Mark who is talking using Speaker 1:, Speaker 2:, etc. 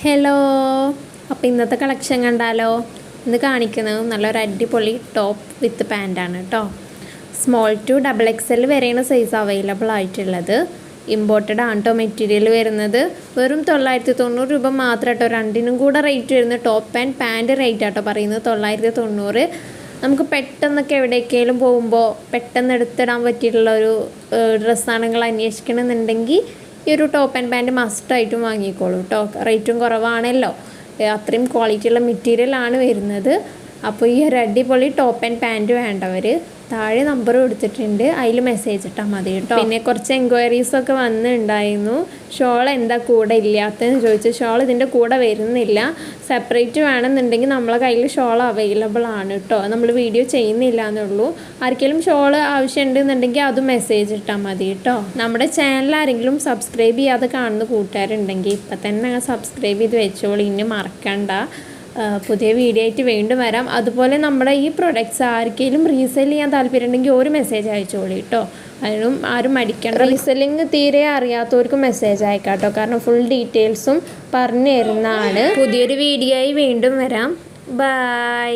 Speaker 1: Hello, അപ്പോൾ ഇന്നത്തെ collection കണ്ടാലോ? ഇന്ന് കാണിക്കുന്നത് നല്ലൊരു അടിപൊളി ടോപ്പ് വിത്ത് പാൻറ്റാണ് കേട്ടോ. സ്മോൾ ടു XXL വരെയാണ് സൈസ് അവൈലബിൾ ആയിട്ടുള്ളത്. ഇമ്പോർട്ടഡ് ആണ് കേട്ടോ മെറ്റീരിയൽ വരുന്നത്. വെറും 990 രൂപ മാത്രം കേട്ടോ. രണ്ടിനും കൂടെ റേറ്റ് വരുന്നത് ടോപ്പ് ആൻഡ് പാൻറ്റ് റേറ്റ് ആട്ടോ പറയുന്നത് 990. നമുക്ക് പെട്ടെന്നൊക്കെ എവിടേക്കെങ്കിലും പോകുമ്പോൾ പെട്ടെന്ന് എടുത്തിടാൻ പറ്റിയിട്ടുള്ള ഒരു ഡ്രസ്സാണ് നിങ്ങൾ അന്വേഷിക്കണമെന്നുണ്ടെങ്കിൽ ഈ ഒരു ടോപ്പ് ആൻഡ് പാൻറ്റ് മസ്റ്റായിട്ടും വാങ്ങിക്കോളൂ കേട്ടോ. റേറ്റും കുറവാണല്ലോ, അത്രയും ക്വാളിറ്റിയുള്ള മെറ്റീരിയലാണ് വരുന്നത്. അപ്പോൾ ഈ ഒരു അടിപൊളി ടോപ്പ് ആൻഡ് പാൻറ്റ് വേണ്ടവർ താഴെ നമ്പർ കൊടുത്തിട്ടുണ്ട്, അതിൽ മെസ്സേജ് ഇട്ടാൽ മതി കേട്ടോ. പിന്നെ കുറച്ച് എൻക്വയറീസൊക്കെ വന്നിട്ടുണ്ടായിരുന്നു. ഷോൾ എന്താ കൂടെ ഇല്ലാത്തതെന്ന് ചോദിച്ചു. ഷോൾ ഇതിൻ്റെ കൂടെ വരുന്നില്ല, സെപ്പറേറ്റ് വേണമെന്നുണ്ടെങ്കിൽ നമ്മളെ കയ്യിൽ ഷോൾ അവൈലബിൾ ആണ് കേട്ടോ. നമ്മൾ വീഡിയോ ചെയ്യുന്നില്ല എന്നുള്ളൂ. ആർക്കെങ്കിലും ഷോൾ ആവശ്യമുണ്ടെന്നുണ്ടെങ്കിൽ അത് മെസ്സേജ് ഇട്ടാൽ മതി കേട്ടോ. നമ്മുടെ ചാനൽ ആരെങ്കിലും സബ്സ്ക്രൈബ് ചെയ്യാതെ കാണുന്ന കൂട്ടുകാരുണ്ടെങ്കിൽ ഇപ്പം തന്നെ സബ്സ്ക്രൈബ് ചെയ്ത് വെച്ചോളൂ, ഇനി മറക്കണ്ട. പുതിയ വീഡിയോ ആയിട്ട് വീണ്ടും വരാം. അതുപോലെ നമ്മുടെ ഈ പ്രൊഡക്ട്സ് ആർക്കെങ്കിലും റീസെൽ ചെയ്യാൻ താല്പര്യമുണ്ടെങ്കിൽ ഒരു മെസ്സേജ് അയച്ചോളൂ കേട്ടോ. അതിനും ആരും മടിക്കണം. റീസെല്ലിങ് തീരെ അറിയാത്തവർക്ക് മെസ്സേജ് അയക്കാം കേട്ടോ, കാരണം ഫുൾ ഡീറ്റെയിൽസും പറഞ്ഞു തരുന്നതാണ്. പുതിയൊരു വീഡിയോ ആയി വീണ്ടും വരാം. ബൈ.